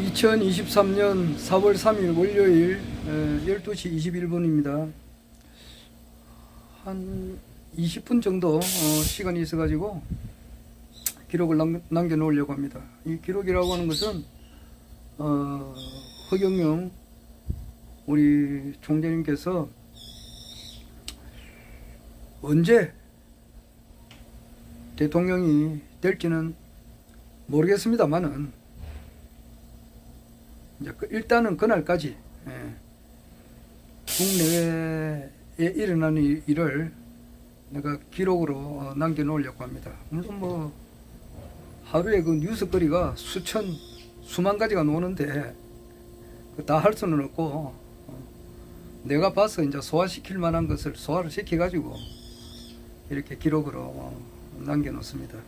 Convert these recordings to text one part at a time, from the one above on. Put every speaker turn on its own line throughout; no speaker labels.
2023년 4월 3일 월요일 12시 21분입니다. 한 20분 정도 시간이 있어가지고 기록을 남겨놓으려고 합니다. 이 기록이라고 하는 것은 허경영 우리 총재님께서 언제 대통령이 될지는 모르겠습니다만은 이제 일단은 그날까지 국내외에 일어나는 일을 내가 기록으로 남겨놓으려고 합니다. 물론 뭐 하루에 그 뉴스거리가 수만 가지가 노는데 다 할 수는 없고 내가 봐서 이제 소화시킬 만한 것을 소화를 시켜가지고 이렇게 기록으로 남겨놓습니다.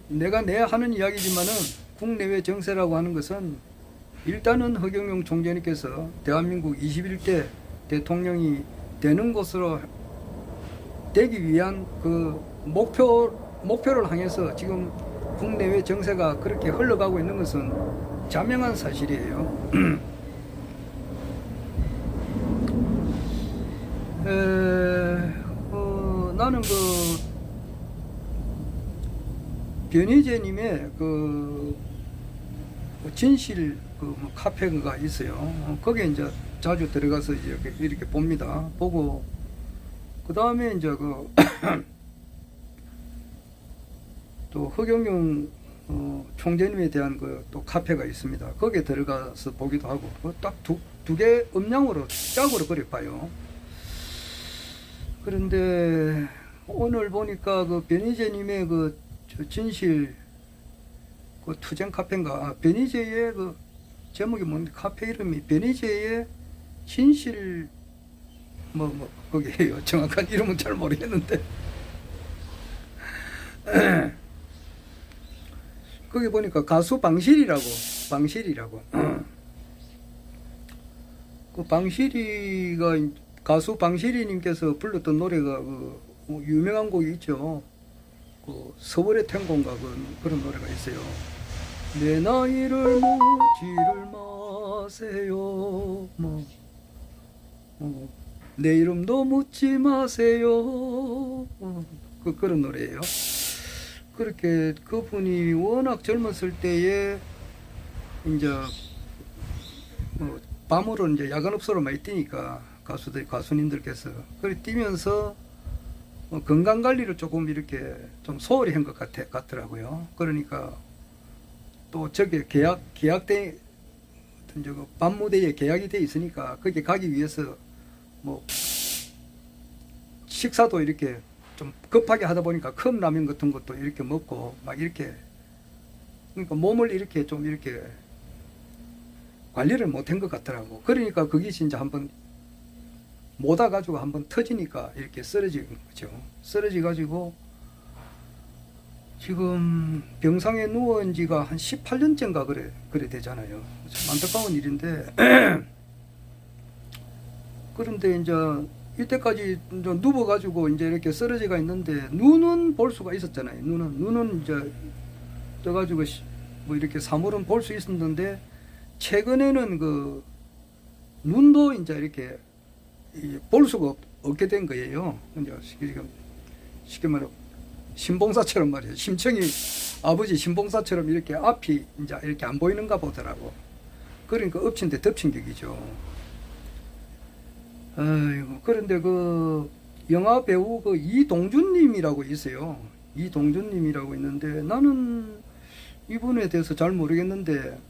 내가 내야 하는 이야기지만은 국내외 정세라고 하는 것은 일단은 허경영 총재님께서 대한민국 21대 대통령이 되는 곳으로 되기 위한 그 목표를 향해서 지금 국내외 정세가 그렇게 흘러가고 있는 것은 자명한 사실이에요. 나는 변희재님의 진실 카페가 있어요. 거기에 이제 자주 들어가서 이렇게 봅니다. 보고 그 다음에 이제 또 허경영 총재님에 대한 또 카페가 있습니다. 거기에 들어가서 보기도 하고 딱 두 개 음량으로 짝으로 그래 봐요. 그런데 오늘 보니까 변희재님의 진실 투쟁 카페인가 변희재의 제목이 뭔데 카페 이름이 변희재의 진실 거기에요. 정확한 이름은 잘 모르겠는데 거기 보니까 가수 방실이라고 그 방실이가 가수 방실이님께서 불렀던 노래가 유명한 곡이 있죠. 서울의 탱고인가 그런 노래가 있어요. 내 나이를 묻지를 마세요. 내 이름도 묻지 마세요. 그런 노래예요. 그렇게 그분이 워낙 젊었을 때에 이제 밤으로 이제 야간업소로 많이 뛰니까 가수님들께서 그래 뛰면서 건강 관리를 조금 이렇게 좀 소홀히 한 것 같더라고요. 그러니까 또 저게 계약돼 밤 무대에 계약이 돼 있으니까 거기 가기 위해서 식사도 이렇게 좀 급하게 하다 보니까 컵라면 같은 것도 이렇게 먹고 막 이렇게 그러니까 몸을 이렇게 좀 이렇게 관리를 못한 것 같더라고. 그러니까 그게 진짜 한번 못 와가지고 한번 터지니까 이렇게 쓰러진 거죠. 쓰러져 가지고 지금 병상에 누운 지가 한 18년째인가 그래 되잖아요. 참 안타까운 일인데 그런데 이제 이때까지 이제 누워가지고 이제 이렇게 쓰러져가 있는데 눈은 볼 수가 있었잖아요. 눈은 이제 떠가지고 이렇게 사물은 볼 수 있었는데 최근에는 눈도 이제 이렇게 볼 수가 없게 된 거예요. 이제 쉽게 말하면 신봉사처럼 말이에요. 심청이 아버지 신봉사처럼 이렇게 앞이 이제 이렇게 안 보이는가 보더라고. 그러니까 엎친 데 덮친 격이죠. 아이고, 그런데 영화 배우 이동준님이라고 있어요. 이동준님이라고 있는데 나는 이분에 대해서 잘 모르겠는데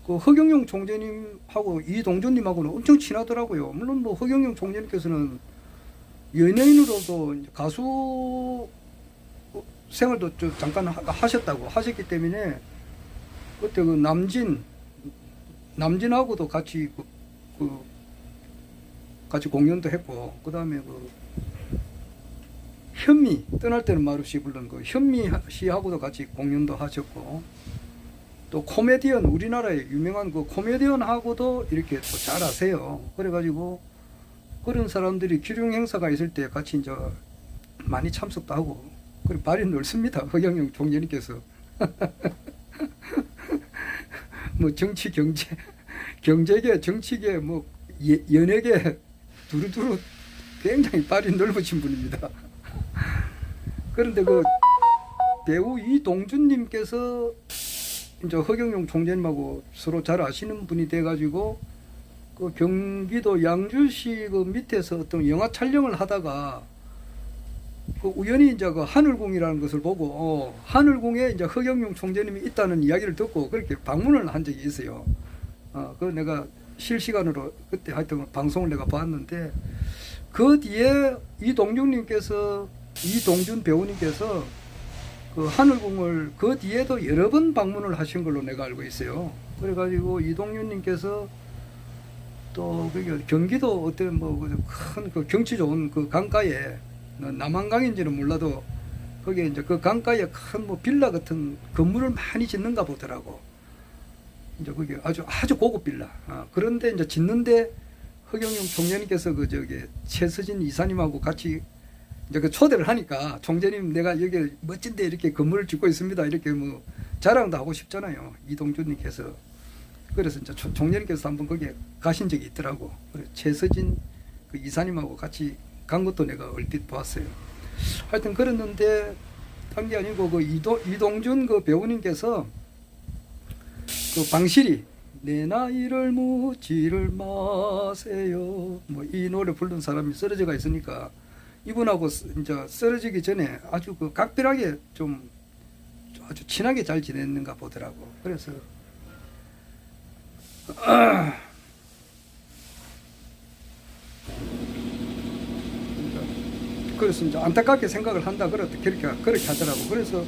허경영 총재님하고 이동준님하고는 엄청 친하더라고요. 물론 허경영 총재님께서는 연예인으로도 가수 생활도 잠깐 하셨기 때문에 그때 남진하고도 같이 같이 공연도 했고 그 다음에 현미 떠날 때는 말없이 부른 현미 씨하고도 같이 공연도 하셨고 또 코미디언 우리나라의 유명한 코미디언하고도 이렇게 또 잘 아세요. 그래가지고 그런 사람들이 기룡 행사가 있을 때 같이 이제 많이 참석도 하고 그리고 발이 넓습니다. 허경영 총재님께서 뭐 정치 경제 경제계 정치계 뭐 연예계 두루두루 굉장히 발이 넓으신 분입니다. 그런데 그 배우 이동준님께서 이제 허경영 총재님하고 서로 잘 아시는 분이 돼가지고 그 경기도 양주시 그 밑에서 어떤 영화 촬영을 하다가 그 우연히 이제 그 하늘궁이라는 것을 보고 하늘궁에 이제 허경영 총재님이 있다는 이야기를 듣고 그렇게 방문을 한 적이 있어요. 그 내가 실시간으로 그때 하여튼 방송을 내가 봤는데 그 뒤에 이동준 배우님께서 그 하늘궁을 그 뒤에도 여러 번 방문을 하신 걸로 내가 알고 있어요. 그래가지고 이동준님께서 또 그게 경기도 어떤 뭐 큰 그 경치 좋은 그 강가에 남한강인지는 몰라도 거기에 이제 그 강가에 큰 뭐 빌라 같은 건물을 많이 짓는가 보더라고. 이제 그게 아주 고급 빌라. 그런데 이제 짓는데 허경영 총재님께서 그 저기 최서진 이사님하고 같이 이제 그 초대를 하니까 총재님 내가 여기 멋진데 이렇게 건물을 짓고 있습니다. 이렇게 뭐 자랑도 하고 싶잖아요. 이동준님께서. 그래서 이제 총재님께서 한번 거기에 가신 적이 있더라고. 그래서 최서진 그 이사님하고 같이 간 것도 내가 얼핏 봤어요. 하여튼 그랬는데 딴 게 아니고 그 이동준 그 배우님께서 그 방실이 내 나이를 묻지를 마세요 뭐 이 노래 부른 사람이 쓰러져가 있으니까 이분하고 이제 쓰러지기 전에 아주 그 각별하게 좀 아주 친하게 잘 지냈는가 보더라고. 그래서 그래서 이제 안타깝게 생각을 한다 그렇게 하더라고. 그래서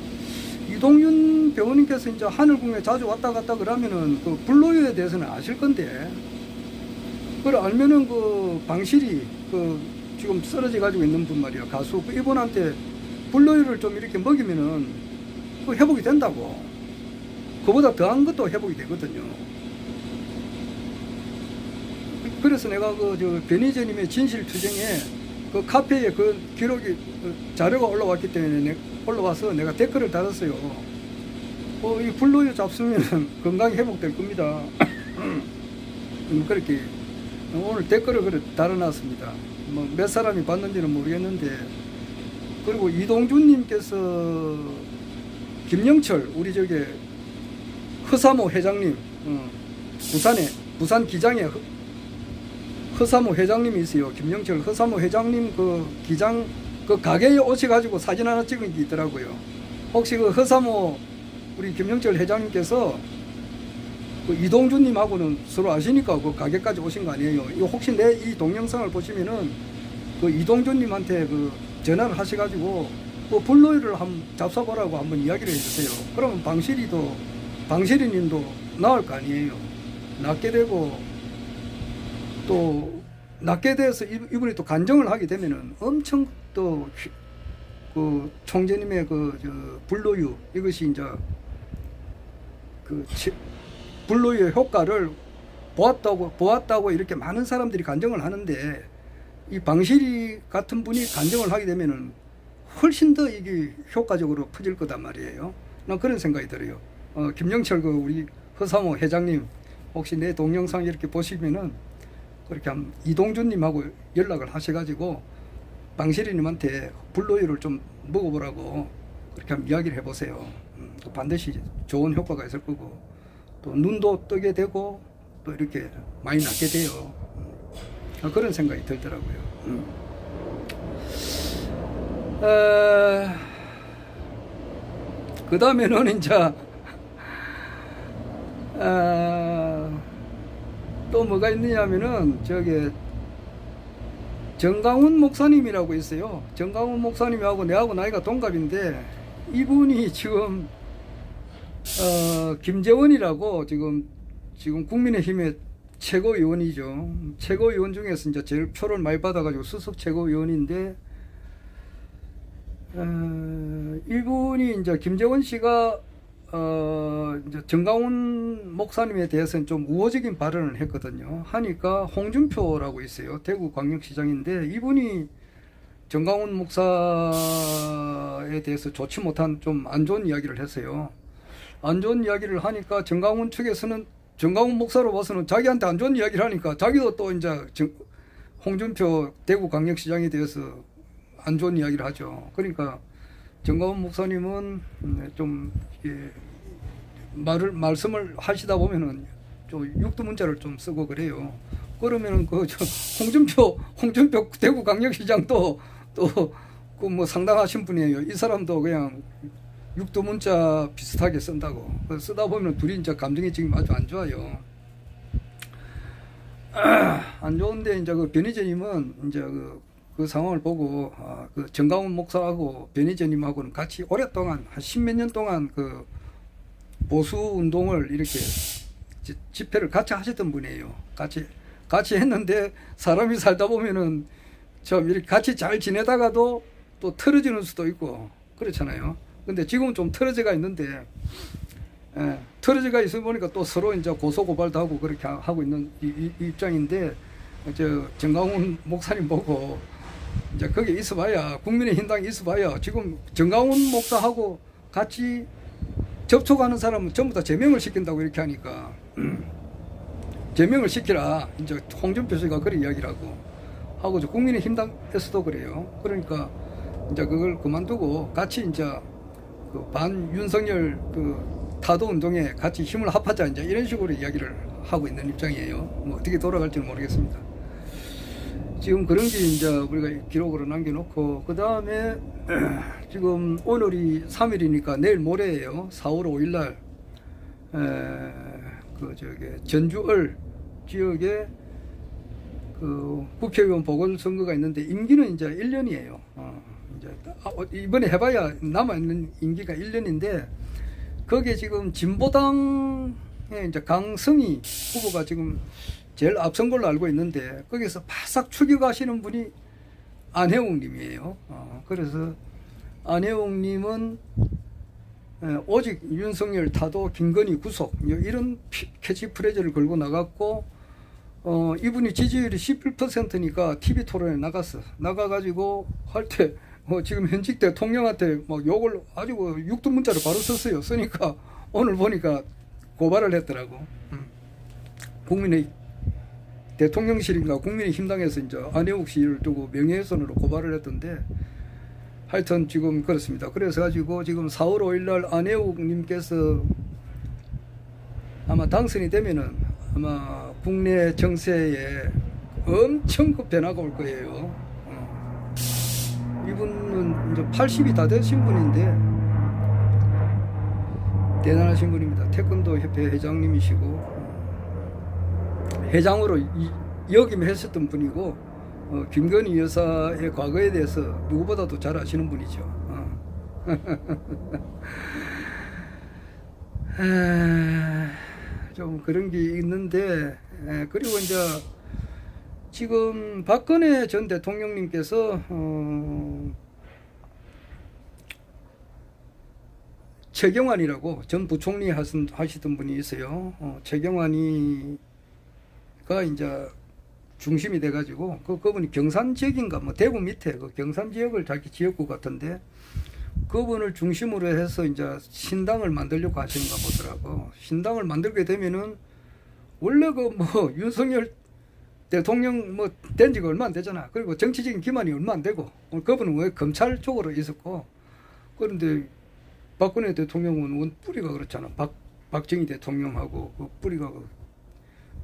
이동윤 배우님께서 이제 하늘궁에 자주 왔다 갔다 그러면은 그 불로유에 대해서는 아실 건데, 그걸 알면은 그 방실이 그 지금 쓰러져 가지고 있는 분 말이야, 가수. 그 이분한테 불로유를 좀 이렇게 먹이면은 그 회복이 된다고. 그보다 더한 것도 회복이 되거든요. 그래서 내가 그 저 변희재님의 진실투쟁에 그 카페에 그 기록이 자료가 올라왔기 때문에 올라와서 내가 댓글을 달았어요. 이 불로유 잡수면 건강이 회복될 겁니다. 그렇게 오늘 댓글을 그래 달아놨습니다. 뭐 몇 사람이 봤는지는 모르겠는데, 그리고 이동준님께서 김영철 우리 저기 허사모 회장님, 부산 기장에 허사모 회장님이 있어요. 김영철 허사모 회장님 그 기장 그 가게에 오셔가지고 사진 하나 찍은 게 있더라고요. 혹시 그 허사모 우리 김영철 회장님께서 그 이동준님하고는 서로 아시니까 그 가게까지 오신 거 아니에요? 이거 혹시 내 이 동영상을 보시면은 그 이동준님한테 그 전화를 하셔가지고 그 불로이를 한번 잡숴보라고 한번 이야기를 해주세요. 그러면 방실이님도 나을 거 아니에요. 낫게 되고, 또 낫게 돼서 이분이 또 간정을 하게 되면은 엄청 또 그 총재님의 그 저 불로유 이것이 이제 그 불로유의 효과를 보았다고 이렇게 많은 사람들이 간정을 하는데, 이 방실이 같은 분이 간정을 하게 되면은 훨씬 더 이게 효과적으로 퍼질 거단 말이에요. 난 그런 생각이 들어요. 김영철 그 우리 허사모 회장님 혹시 내 동영상 이렇게 보시면은 그렇게 한 이동준님하고 연락을 하셔가지고 방실이님한테 불로유를 좀 먹어보라고 그렇게 한번 이야기를 해보세요. 반드시 좋은 효과가 있을 거고, 또 눈도 뜨게 되고 또 이렇게 많이 낫게 돼요. 그런 생각이 들더라고요. 그 다음에는 이제 또 뭐가 있느냐면은 저기 정강훈 목사님이라고 있어요. 정강훈 목사님하고 내하고 나이가 동갑인데, 이분이 지금 김재원이라고 지금 국민의힘의 최고위원이죠. 최고위원 중에서 이제 제일 표를 많이 받아가지고 수석 최고위원인데, 이분이 이제 김재원 씨가 이제 정강훈 목사님에 대해서는 좀 우호적인 발언을 했거든요. 하니까 홍준표라고 있어요. 대구광역시장인데, 이분이 정강훈 목사에 대해서 좋지 못한 좀 안 좋은 이야기를 했어요. 안 좋은 이야기를 하니까 정강훈 측에서는 정강훈 목사로 봐서는 자기한테 안 좋은 이야기를 하니까 자기도 또 이제 홍준표 대구광역시장에 대해서 안 좋은 이야기를 하죠. 그러니까 정강훈 목사님은 좀 말씀을 하시다 보면은 좀 육두문자를 좀 쓰고 그래요. 그러면은 홍준표 대구광역시장도 또 그 뭐 상당하신 분이에요. 이 사람도 그냥 육두문자 비슷하게 쓴다고. 쓰다 보면 둘이 이제 감정이 지금 아주 안 좋아요. 안 좋은데 이제 그 변희재님은 이제 그 상황을 보고 그 정강훈 목사하고 변희재님하고는 같이 오랫동안 한 십몇 년 동안 그 보수 운동을 이렇게 집회를 같이 하셨던 분이에요. 같이 했는데 사람이 살다 보면은 좀 이렇게 같이 잘 지내다가도 또 틀어지는 수도 있고 그렇잖아요. 근데 지금은 좀 틀어져가 있는데 틀어져가 있어 보니까 또 서로 이제 고소 고발도 하고 그렇게 하고 있는 이 입장인데 정강훈 목사님 보고 이제 거기 있어봐야 국민의힘당에 있어봐야 지금 정강훈 목사하고 같이 접촉하는 사람은 전부 다 제명을 시킨다고 이렇게 하니까 제명을 시키라 이제 홍준표 씨가 그런 이야기를 하고 국민의힘당에서도 그래요. 그러니까 이제 그걸 그만두고 같이 이제 그 반윤석열 그 타도 운동에 같이 힘을 합하자 이제 이런 식으로 이야기를 하고 있는 입장이에요. 뭐 어떻게 돌아갈지는 모르겠습니다. 지금 그런 게 이제 우리가 기록으로 남겨놓고 그 다음에 지금 오늘이 3일이니까 내일 모레예요. 4월 5일 날 전주을 지역에 그 국회의원 보궐선거가 있는데 임기는 이제 1년이에요. 이번에 해봐야 남아있는 임기가 1년인데 거기에 지금 진보당의 이제 강성희 후보가 지금 제일 앞선 걸로 알고 있는데 거기서 바싹 추격하시는 분이 안혜옥 님이에요. 그래서 안혜옥 님은 오직 윤석열 타도 김건희 구속 이런 캐치프레이즈를 걸고 나갔고 이분이 지지율이 11%니까 TV 토론에 나가가지고 할 때 지금 현직 대통령한테 막 욕을 아주 육두문자를 바로 썼어요. 쓰니까 오늘 보니까 고발을 했더라고. 국민의 대통령실인가 국민의힘당에서 이제 안혜욱 씨를 두고 명예훼손으로 고발을 했던데 하여튼 지금 그렇습니다. 그래서 가지고 지금 4월 5일 날 안혜욱 님께서 아마 당선이 되면은 아마 국내 정세에 엄청 그 변화가 올 거예요. 이분은 이제 80이 다 되신 분인데 대단하신 분입니다. 태권도 협회 회장님이시고 회장으로 역임했었던 분이고 김건희 여사의 과거에 대해서 누구보다도 잘 아시는 분이죠. 좀 그런 게 있는데 그리고 이제 지금 박근혜 전 대통령님께서 최경환이라고 전 부총리 하시던 분이 있어요. 최경환이가 이제 중심이 돼가지고 그분이 경산 지역인가 뭐 대구 밑에 그 경산 지역을 자기 지역구 같은데 그분을 중심으로 해서 이제 신당을 만들려고 하시는가 보더라고. 신당을 만들게 되면은 원래 그 뭐 윤석열 대통령 뭐 된 지가 얼마 안 되잖아. 그리고 정치적인 기반이 얼마 안 되고 그분은 왜 검찰 쪽으로 있었고 그런데 박근혜 대통령은 원 뿌리가 그렇잖아. 박정희 대통령하고 그 뿌리가 그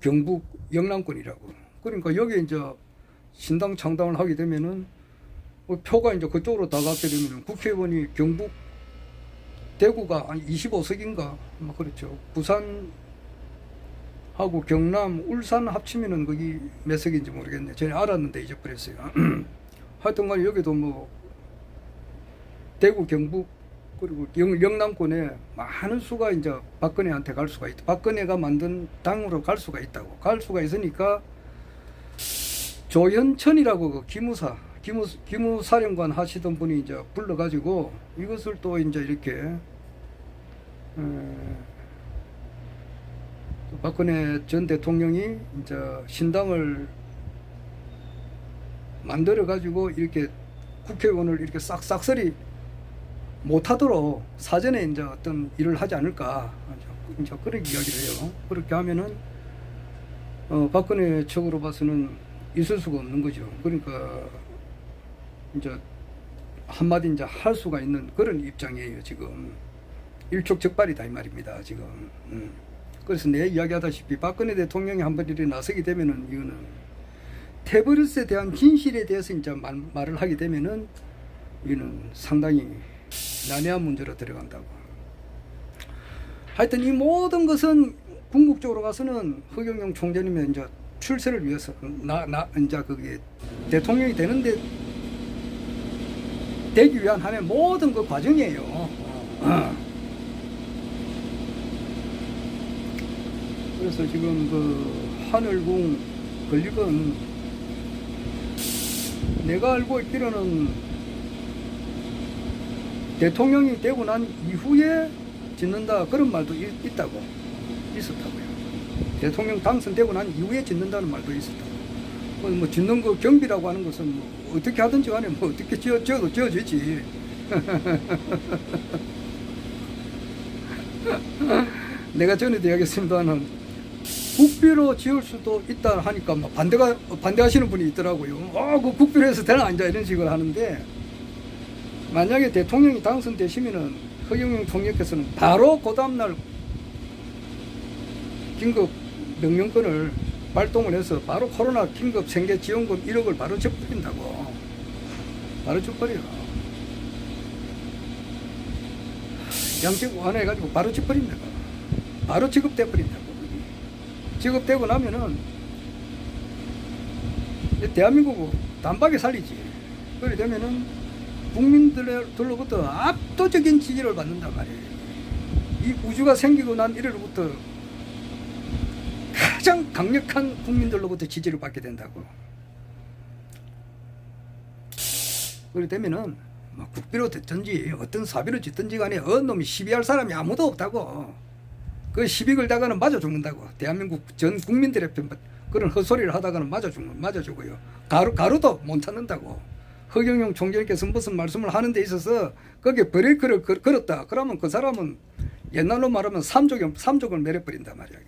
경북 영남권이라고. 그러니까 여기 이제 신당 창당을 하게 되면은 표가 이제 그쪽으로 다 가게 되면은 국회의원이 경북 대구가 한 25석인가 뭐 그렇죠. 부산하고 경남, 울산 합치면은 거기 몇 석인지 모르겠네. 전에 알았는데 잊어버렸어요. 하여튼간 여기도 뭐 대구, 경북 그리고 영남권에 많은 수가 이제 박근혜한테 갈 수가 있다. 박근혜가 만든 당으로 갈 수가 있다고. 갈 수가 있으니까 조현천이라고 그 기무사령관 하시던 분이 이제 불러가지고 이것을 또 이제 이렇게 박근혜 전 대통령이 이제 신당을 만들어 가지고 이렇게 국회의원을 이렇게 싹싹쓸이 못하도록 사전에 이제 어떤 일을 하지 않을까 이제 그렇게 이야기를 해요. 그렇게 하면은 박근혜 측으로 봐서는 있을 수가 없는 거죠. 그러니까 이제 한마디 이제 할 수가 있는 그런 입장이에요. 지금 일촉즉발이다 이 말입니다. 지금. 그래서 내 이야기하다시피 박근혜 대통령이 한번 이렇게 나서게 되면은 이거는 테브리스에 대한 진실에 대해서 이제 말을 하게 되면은 이거는 상당히 난해한 문제로 들어간다고. 하여튼 이 모든 것은 궁극적으로 가서는 허경영 총재님의 이제 출세를 위해서 이제 그게 대통령이 되기 위한 하나의 모든 그 과정이에요. 그래서 지금 그 하늘궁 건립은 내가 알고 있기로는 대통령이 되고 난 이후에 짓는다 그런 말도 있었다고요. 대통령 당선되고 난 이후에 짓는다는 말도 있었다고. 뭐 짓는 거 경비라고 하는 것은 뭐 어떻게 하든지 간에 뭐 어떻게 지어도 지어지지. 내가 전에도 이야기했습니다만 국비로 지을 수도 있다 하니까 막 반대하시는 분이 있더라고요. 그 국비로 해서 되나 이제 이런 식으로 하는데, 만약에 대통령이 당선되시면은 허경영 총리께서는 바로 그 다음날 긴급 명령권을 발동을 해서 바로 코로나 긴급 생계 지원금 1억을 바로 줘버린다고. 바로 줘버려. 양식 완화해가지고 바로 줘버린다고. 바로 지급돼 버린다고. 지급되고 나면은 대한민국을 단박에 살리지. 그래 되면은 국민들로부터 압도적인 지지를 받는단 말이에요. 이 우주가 생기고 난 이래로부터 가장 강력한 국민들로부터 지지를 받게 된다고. 그래 되면은 뭐 국비로 됐든지 어떤 사비로 짓든지 간에 어느 놈이 시비할 사람이 아무도 없다고. 그 시비 걸다가는 맞아 죽는다고. 대한민국 전 국민들의 그런 헛소리를 하다가는 맞아 죽어요. 가루도 못 찾는다고. 허경영 총재님께서 무슨 말씀을 하는 데 있어서 거기에 브레이크를 걸었다. 그러면 그 사람은 옛날로 말하면 삼족을 내려버린단 말이야.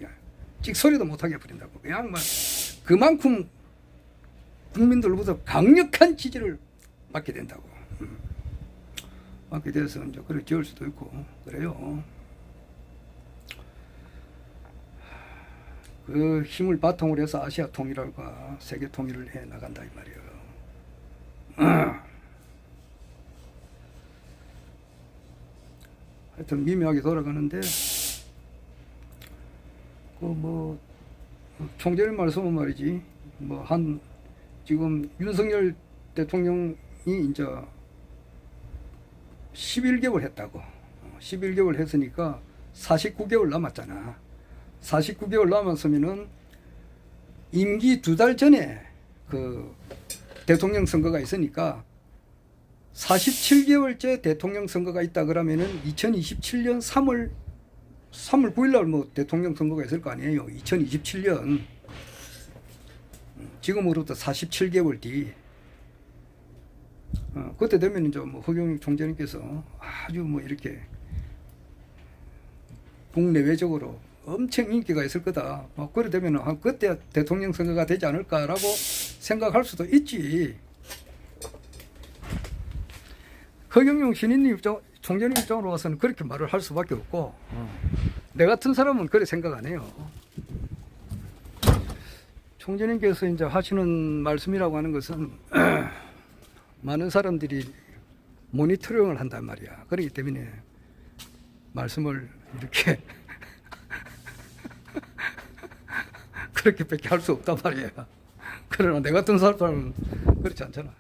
찍소리도 못하게 해버린다고. 그냥 막 그만큼 국민들로부터 강력한 지지를 받게 된다고. 받게 돼서 이제 그렇게 지을 수도 있고 그래요. 그 힘을 바탕으로 해서 아시아 통일과 세계 통일을 해 나간다 이 말이에요. 하여튼 미묘하게 돌아가는데, 그 뭐 총재님 말씀은 말이지, 뭐 지금 윤석열 대통령이 이제 11개월 했다고. 11개월 했으니까 49개월 남았잖아. 49개월 남았으면은 임기 2달 전에 그 대통령 선거가 있으니까 47개월째 대통령 선거가 있다 그러면은 2027년 3월 9일 날 뭐 대통령 선거가 있을 거 아니에요. 2027년. 지금으로부터 47개월 뒤. 그때 되면 이제 뭐 허경영 총재님께서 아주 뭐 이렇게 국내외적으로 엄청 인기가 있을 거다. 뭐 그래 되면 그때 대통령 선거가 되지 않을까라고 생각할 수도 있지. 허경영 신인님 총재님 입장으로 봐서는 그렇게 말을 할 수밖에 없고, 내 같은 사람은 그렇게 생각 안 해요. 총재님께서 이제 하시는 말씀이라고 하는 것은 많은 사람들이 모니터링을 한단 말이야. 그렇기 때문에 말씀을 이렇게 그렇게밖에 할 수 없단 말이야. 그러나 내 같은 사람은 그렇지 않잖아.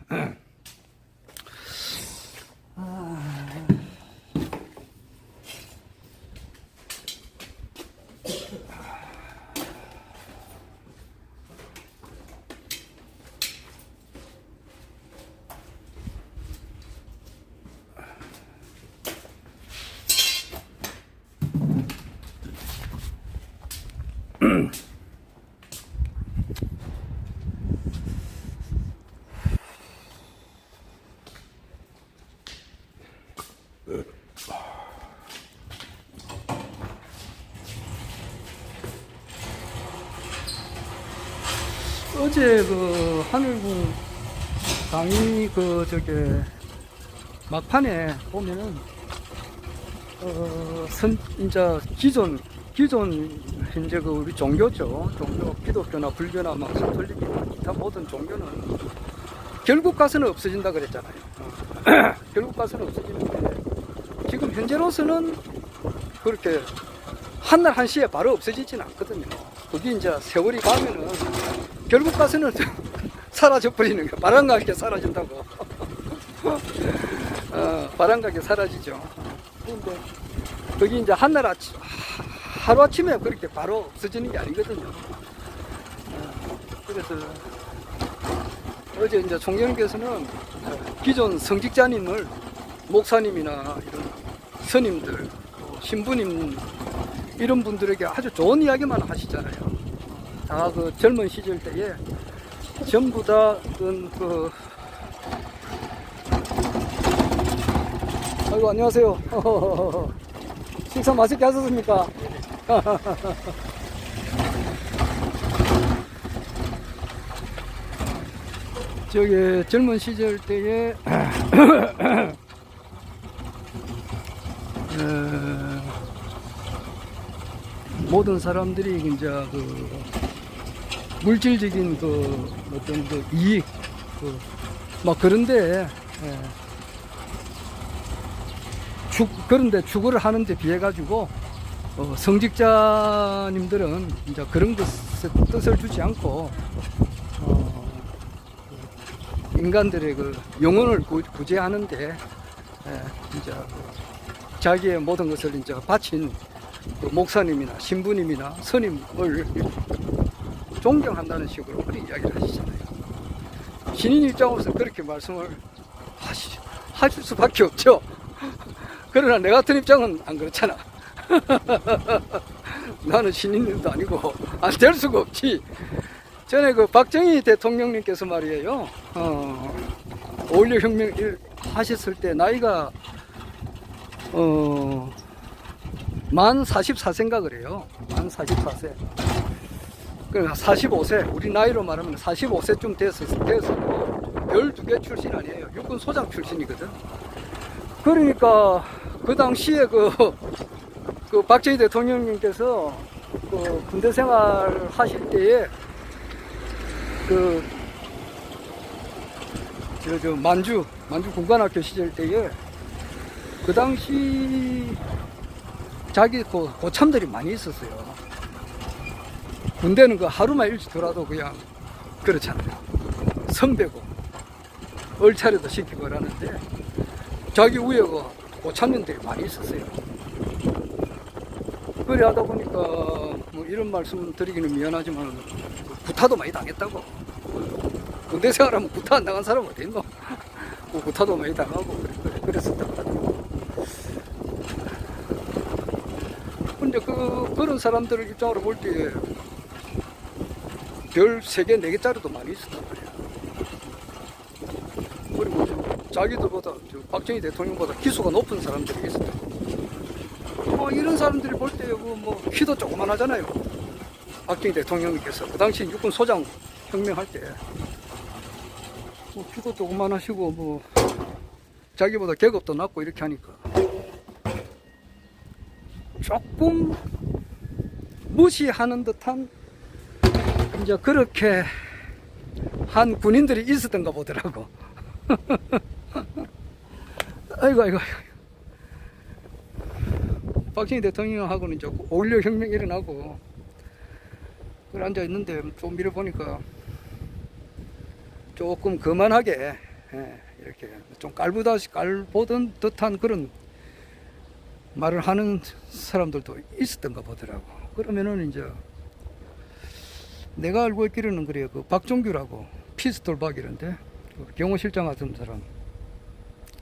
어제 그 하늘궁 강의 그 저게 막판에 보면은 이제 기존 현재 그 우리 종교죠. 종교 기독교나 불교나 막 가톨릭이나 기타 모든 종교는 결국 가서는 없어진다 그랬잖아요. 결국 가서는 없어지는데 지금 현재로서는 그렇게 한날 한시에 바로 없어지지는 않거든요. 그게 이제 세월이 가면은 결국 가서는 사라져 버리는 거예요. 바람가게 사라진다고. 바람가게 사라지죠. 그런데 그게 이제 한날 하루아침에 그렇게 바로 없어지는 게 아니거든요. 그래서 어제 이제 총장님께서는 기존 성직자님을 목사님이나 이런 스님들, 신부님 이런 분들에게 아주 좋은 이야기만 하시잖아요. 다 그 젊은 시절 때에 전부 다 그 아이고 안녕하세요. 식사 맛있게 하셨습니까? 저기 젊은 시절 때에 모든 사람들이 이제 그 물질적인 그 어떤 그 이익 막 그런데 그런데 추구를 하는데 비해 가지고 성직자님들은 이제 그런 것에 뜻을 주지 않고 인간들의 그 영혼을 구제하는데 이제 자기의 모든 것을 이제 바친 그 목사님이나 신부님이나 스님을 존경한다는 식으로 그런 이야기를 하시잖아요. 신인 입장으로서 그렇게 말씀을 하실 수밖에 없죠. 그러나 내 같은 입장은 안 그렇잖아. 나는 신인도 아니고 안 될 수가 없지. 전에 그 박정희 대통령님께서 말이에요. 5.16 혁명 하셨을 때 나이가 만 44세인가 그래요. 만 44세. 그러니까 45세, 우리 나이로 말하면 45세쯤 되어서도 12개 출신 아니에요. 육군 소장 출신이거든. 그러니까 그 당시에 그 박정희 대통령님께서 그 군대 생활 하실 때에 저 만주 군관학교 시절 때에 그 당시 자기 고참들이 많이 있었어요. 군대는 그 하루만 일찍 들어와도 그냥 그렇잖아요. 선배고 얼차려도 시키고 그러는데 자기 위에 그 고참년들이 많이 있었어요. 그래 하다 보니까 뭐 이런 말씀 드리기는 미안하지만 구타도 많이 당했다고. 군대 생활하면 구타 안 당한 사람 어디 있노? 구타도 많이 당하고 그랬었다고 하더라고요. 근데 그런 사람들을 입장으로 볼 때 별 3개, 4개짜리도 많이 있었단 말이야. 그리고 자기들보다, 박정희 대통령보다 기수가 높은 사람들이 있었다고. 이런 사람들이 볼 때, 뭐, 키도 조그만 하잖아요. 박정희 대통령님께서. 그 당시 육군 소장 혁명할 때. 키도 조그만 하시고, 자기보다 계급도 낮고 이렇게 하니까. 조금 무시하는 듯한 이제 그렇게 한 군인들이 있었던가 보더라고. 아이고. 박정희 대통령하고는 이제 5.16 혁명 일어나고 그걸 앉아 있는데 좀 밀어보니까 조금 거만하게 이렇게 좀 깔보던 듯한 그런 말을 하는 사람들도 있었던가 보더라고. 그러면은 이제 내가 알고 있기로는 그래요. 그 박종규라고 피스톨박이런데 경호실장 같은 사람.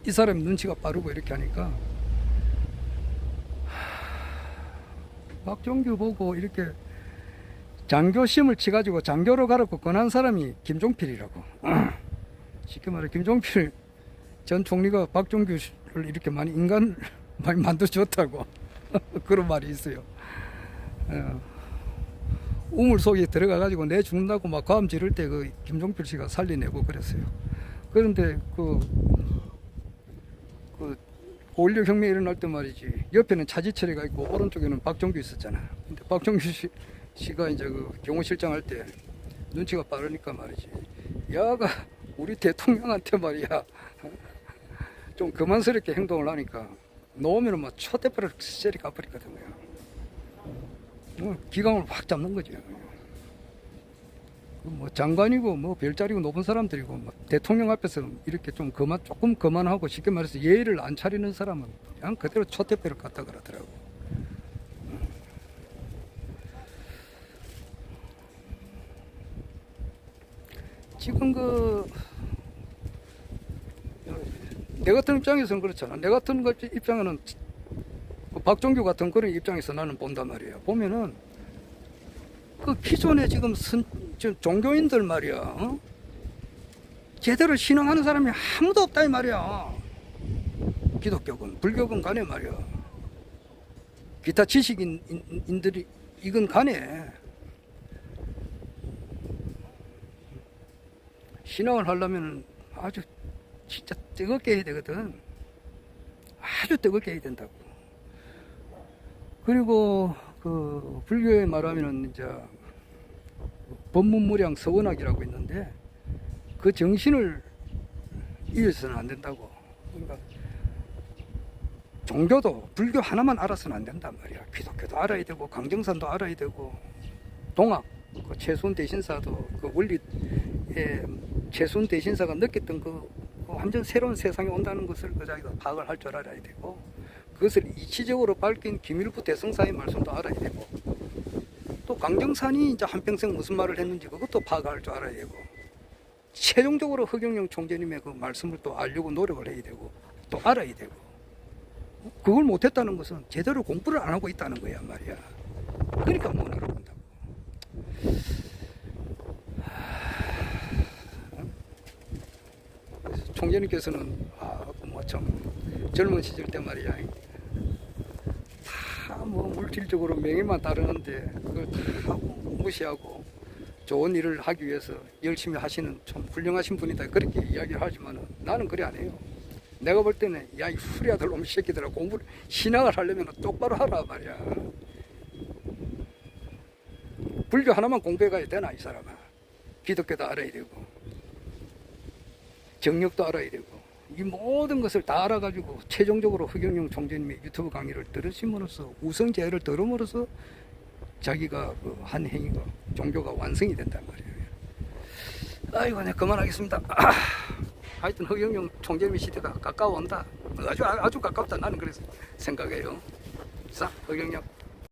이 사람이 눈치가 빠르고 이렇게 하니까 박종규 보고 이렇게 장교심을 치가지고 장교로 가라고 권한 사람이 김종필이라고. 쉽게 말해 김종필 전 총리가 박종규를 이렇게 많이 인간을 많이 만들어줬다고. 그런 말이 있어요. 우물 속에 들어가 가지고 내 죽는다고 막 과음 지를 때 그 김종필 씨가 살려내고 그랬어요. 그런데 그 5.16 혁명이 일어날 때 말이지, 옆에는 차지철이가 있고 오른쪽에는 박정규 있었잖아. 근데 박정규 씨가 이제 그 경호실장 할 때 눈치가 빠르니까 말이지, 야가 우리 대통령한테 말이야 좀 그만스럽게 행동을 하니까 놓으면은 막 초대표를 세리 가버리거든요. 기강을 확 잡는 거죠. 뭐 장관이고 뭐 별자리고 높은 사람들이고 뭐 대통령 앞에서 이렇게 좀 조금 그만하고, 쉽게 말해서 예의를 안 차리는 사람은 그냥 그대로 초대표를 갖다 그러더라고. 지금 내 같은 입장에서는 그렇잖아. 내 같은 입장에는 박종규 같은 그런 입장에서 나는 본단 말이야. 보면은 그 기존에 지금 종교인들 말이야, 제대로 신앙하는 사람이 아무도 없다 이 말이야. 기독교건 불교건 간에 말이야, 기타 지식인들이 이건 간에 신앙을 하려면 아주 진짜 뜨겁게 해야 되거든. 아주 뜨겁게 해야 된다고. 그리고 그 불교에 말하면은 이제 법문무량 서원학이라고 있는데, 그 정신을 잃어서는 안 된다고. 그러니까 종교도 불교 하나만 알아서는 안 된단 말이야. 기독교도 알아야 되고 강정산도 알아야 되고, 동학 그 최순 대신사도 그 원리에 최순 대신사가 느꼈던 그 완전 새로운 세상이 온다는 것을 그 자기가 파악을 할 줄 알아야 되고, 그것을 이치적으로 밝힌 김일부 대성사의 말씀도 알아야 되고, 또 강정산이 이제 한평생 무슨 말을 했는지 그것도 파악할 줄 알아야 되고, 최종적으로 허경영 총재님의 그 말씀을 또 알려고 노력을 해야 되고 또 알아야 되고, 그걸 못했다는 것은 제대로 공부를 안 하고 있다는 거야 말이야. 그러니까 못 알아본다고. 총재님께서는 뭐 참 젊은 시절 때 말이야, 다 뭐 물질적으로 명예만 따르는데 그걸 다 무시하고 좋은 일을 하기 위해서 열심히 하시는 참 훌륭하신 분이다, 그렇게 이야기를 하지만 나는 그래 안 해요. 내가 볼 때는 야, 이 후리아들 놈 새끼들아, 공부를 신앙을 하려면 똑바로 하라 말이야. 불교 하나만 공부해 가야 되나 이 사람아. 기독교도 알아야 되고 정력도 알아야 되고, 이 모든 것을 다 알아가지고 최종적으로 허경영 총재님의 유튜브 강의를 들으심으로써, 우성재를 들음으로써 자기가 그 한 행위가, 종교가 완성이 된단 말이에요. 아이고, 내가 그만하겠습니다. 하여튼 허경영 총재님의 시대가 가까워온다. 아주 가깝다, 나는 그래서 생각해요. 자, 허경영.